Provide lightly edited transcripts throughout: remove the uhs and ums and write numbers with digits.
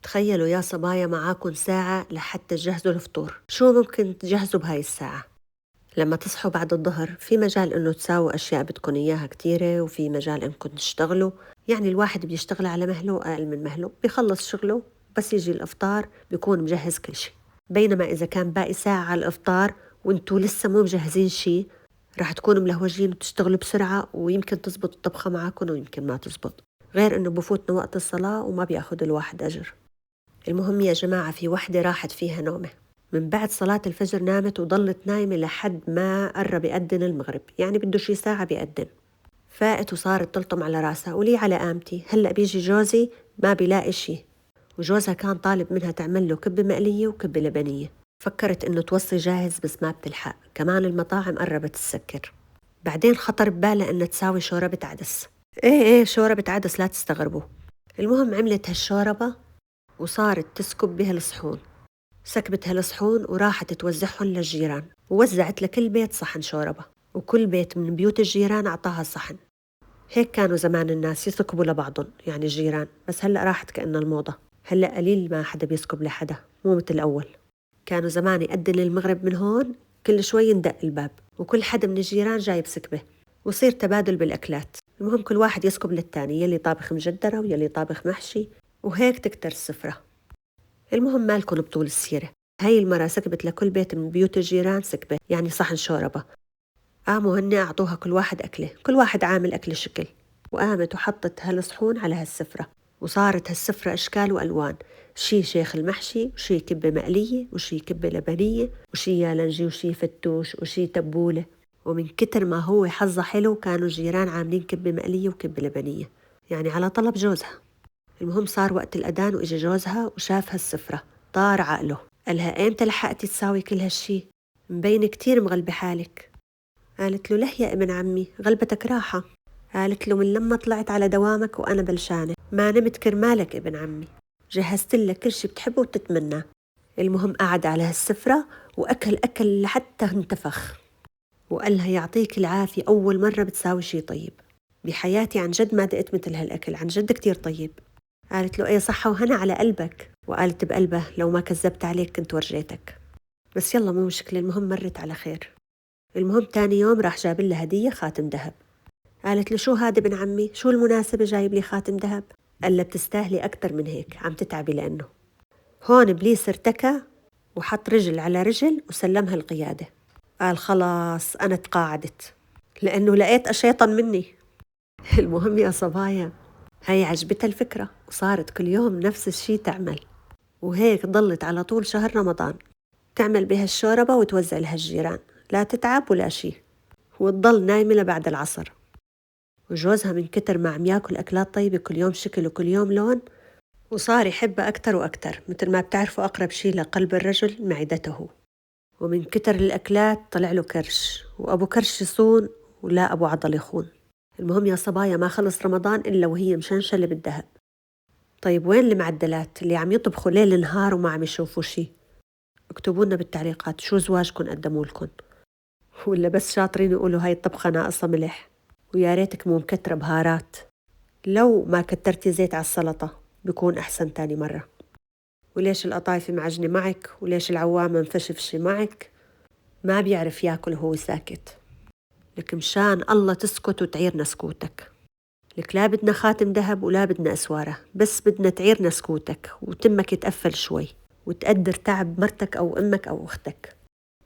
تخيلوا يا صبايا معاكم ساعة لحتى تجهزوا الفطور. شو ممكن تجهزوا بهاي الساعة؟ لما تصحوا بعد الظهر في مجال انه تساووا اشياء بدكم اياها كتيرة، وفي مجال انكم تشتغلوا. يعني الواحد بيشتغل على مهله اقل من مهله، بيخلص شغله بس يجي الافطار بيكون مجهز كل شيء. بينما اذا كان باقي ساعة على الافطار وانتوا لسه مو مجهزين شيء، راح تكونوا ملهوجين وتشتغلوا بسرعة، ويمكن تزبط الطبخة معاكم ويمكن ما تزبط. غير انه بفوتنا وقت الصلاة وما بياخد الواحد اجر. المهم يا جماعة، في وحدة راحت فيها نومة من بعد صلاة الفجر، نامت وضلت نايمة لحد ما قرب يأذن المغرب، يعني بده شي ساعة بيأذن. فاقت وصارت تلطم على راسها، ولي على قامتي هلأ بيجي جوزي ما بيلاقي شي. وجوزها كان طالب منها تعمل له كبة مقلية وكبة لبنية. فكرت انه توصي جاهز بس ما بتلحق، كمان المطاعم قربت تسكر. بعدين خطر ببالها انها تساوي شوربة عدس. ايه شوربة عدس، لا تستغربوا. المهم عملت هالشوربة وصارت تسكب بها الصحون. سكبت هالصحون وراحت توزعهم للجيران، ووزعت لكل بيت صحن شوربة، وكل بيت من بيوت الجيران أعطاها صحن. هيك كانوا زمان الناس يسكبوا لبعضهم، يعني الجيران. بس هلأ راحت كأنها الموضة، هلأ قليل ما حدا بيسكب لحدا، مو مثل الأول. كانوا زمان يأذن المغرب من هون، كل شوي ندق الباب وكل حدا من الجيران جايب سكبة، ويصير تبادل بالأكلات. المهم كل واحد يسكب للتاني، يلي طابخ مجدرة ويلي طابخ محشي، وهيك تكتر السفرة. المهم مالكن بطول السيرة، هاي المرة سكبت لكل بيت من بيوت الجيران سكبة، يعني صحن شوربة. قاموا هن أعطوها كل واحد أكله، كل واحد عامل أكل شكل. وقامت وحطت هالصحون على هالسفرة، وصارت هالسفرة أشكال وألوان. شي شيخ المحشي، وشي كبة مقلية، وشي كبة لبنية، وشي يالنجي، وشي فتوش، وشي تبولة. ومن كتر ما هو حظه حلو كانوا الجيران عاملين كبة مقلية وكبة لبنية، يعني على طلب جوزها. المهم صار وقت الأذان وإجا جوزها وشاف هالسفرة، طار عقله. قالها إمتى لحقتي تساوي كل هالشي؟ مبين كتير مغلبة حالك. قالت له له يا ابن عمي، غلبتك راحة. قالت له من لما طلعت على دوامك وأنا بلشانة ما نمت كرمالك ابن عمي، جهزت لك كل شي بتحبه وتتمناه. المهم قعد على هالسفرة وأكل أكل لحتى انتفخ، وقالها يعطيك العافية، أول مرة بتساوي شي طيب بحياتي، عن جد ما دقت مثل هالأكل، عن جد كتير طيب. قالت له ايه صحة وهنا على قلبك. وقالت بقلبها لو ما كذبت عليك كنت ورجيتك، بس يلا مو مشكلة، المهم مرت على خير. المهم تاني يوم راح جاب لها هدية، خاتم ذهب. قالت له شو هذا ابن عمي، شو المناسبة جايب لي خاتم ذهب؟ قال لها بتستاهلي أكتر من هيك، عم تتعبي لأنه. هون إبليس ارتكى وحط رجل على رجل وسلمها القيادة. قال خلاص أنا تقاعدت، لأنه لقيت أشيطن مني. المهم يا صبايا، هاي عجبتها الفكرة وصارت كل يوم نفس الشي تعمل. وهيك ضلت على طول شهر رمضان تعمل بها الشوربة وتوزع لها الجيران، لا تتعب ولا شي، وتضل نايمة لبعد العصر. وجوزها من كتر ما عم ياكل أكلات طيبة كل يوم شكل وكل يوم لون، وصار يحبها أكتر وأكتر. مثل ما بتعرفوا أقرب شي لقلب الرجل معدته. ومن كتر الأكلات طلع له كرش، وأبو كرش يصون ولا أبو عضل يخون. المهم يا صبايا ما خلص رمضان إلا وهي مشنشلة بالذهب. طيب وين المعدلات اللي عم يطبخوا ليل نهار وما عم يشوفوا شي؟ اكتبوا لنا بالتعليقات شو زواجكم قدموا لكم، ولا بس شاطرين يقولوا هاي الطبخة ناقصة ملح، ويا ريتك مو مكترة بهارات. لو ما كترتي زيت على السلطة بيكون أحسن تاني مرة. وليش القطايفة معجنة معك، وليش العوامة مفشفشة معك؟ ما بيعرف ياكل وهو ساكت. لك مشان الله تسكت وتعيرنا سكوتك. لك لا بدنا خاتم ذهب ولا بدنا أسوارة، بس بدنا تعيرنا سكوتك وتمك يتقفل شوي، وتقدر تعب مرتك أو أمك أو أختك.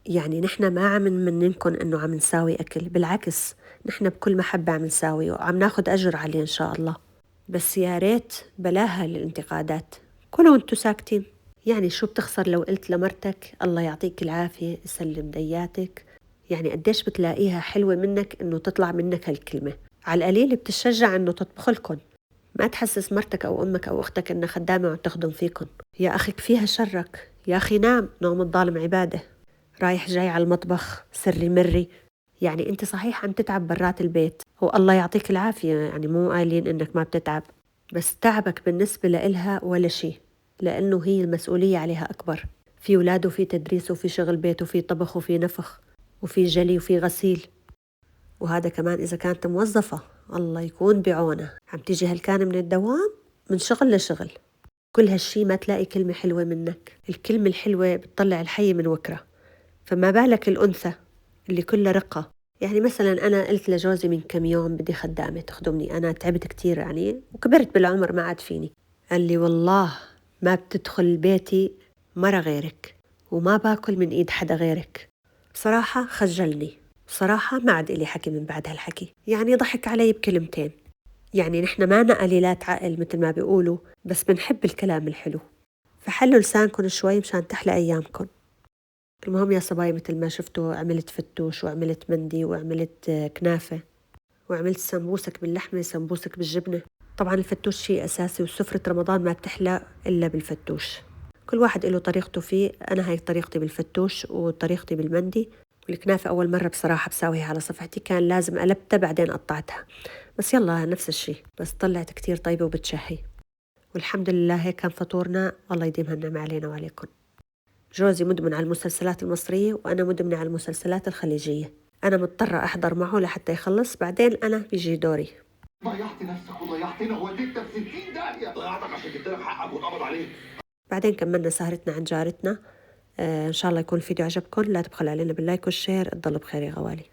يعني نحن ما عم نمننكن إنه عم نساوي أكل، بالعكس نحن بكل محبة عم نساوي وعم ناخد أجر عليه إن شاء الله. بس يا ريت بلاها للانتقادات، كلوا وانتو ساكتين. يعني شو بتخسر لو قلت لمرتك الله يعطيك العافية يسلم دياتك؟ يعني قديش بتلاقيها حلوة منك إنه تطلع منك هالكلمة. على القليل بتشجع إنه تطبخ لكم، ما تحسس مرتك أو أمك أو أختك إنها خدامة وعم تخدم فيكم. يا أخي فيها شرك، يا أخي نام، نوم الظالم عبادة. رايح جاي على المطبخ سري مري، يعني أنت صحيح عم تتعب برات البيت، والله يعطيك العافية، يعني مو قايلين إنك ما بتتعب، بس تعبك بالنسبة لإلها ولا شيء، لأنه هي المسؤولية عليها أكبر. في ولاد وفي تدريس وفي شغل بيت وفي طبخ وفي نفخ وفي جلي وفي غسيل. وهذا كمان إذا كانت موظفة، الله يكون بعونها، عم تيجي هلكانة من الدوام، من شغل لشغل. كل هالشي ما تلاقي كلمة حلوة منك. الكلمة الحلوة بتطلع الحي من وكرة، فما بالك الأنثى اللي كلها رقة. يعني مثلا أنا قلت لجوزي من كم يوم بدي خدامة تخدمني، أنا تعبت كتير يعني وكبرت بالعمر ما عاد فيني. قال لي والله ما بتدخل بيتي مرة غيرك وما باكل من إيد حدا غيرك. بصراحة خجلني، بصراحة ما عاد إلي حكي من بعد هالحكي، يعني ضحك علي بكلمتين. يعني نحن ما قليلات عقل مثل ما بيقولوا، بس بنحب الكلام الحلو، فحلوا لسانكم شوي مشان تحلى أيامكم. المهم يا صبايا، مثل ما شفتوا عملت فتوش وعملت مندي وعملت كنافة وعملت سمبوسك باللحمة سمبوسك بالجبنة. طبعا الفتوش شيء أساسي، وسفرة رمضان ما بتحلى إلا بالفتوش. كل واحد له طريقته فيه، أنا هاي طريقتي بالفتوش وطريقتي بالمندي. والكنافة أول مرة بصراحة بساويها على صفحتي، كان لازم قلبتها بعدين قطعتها، بس يلا نفس الشيء، بس طلعت كتير طيبة وبتشهي. والحمد لله هيك كان فطورنا، الله يديمها النعمة علينا وعليكم. جوزي مدمن على المسلسلات المصرية وأنا مدمنة على المسلسلات الخليجية، أنا مضطرة أحضر معه لحتى يخلص، بعدين أنا بيجي دوري. ضيعت نفسك وضيعتنا ووديتنا في 60 داهية. ضيعتك عشان جبت لك حقك واتقبض عليك. بعدين كملنا سهرتنا عند جارتنا. إن شاء الله يكون الفيديو عجبكم، لا تبخلوا علينا باللايك والشير. تضلوا بخير يا غوالي.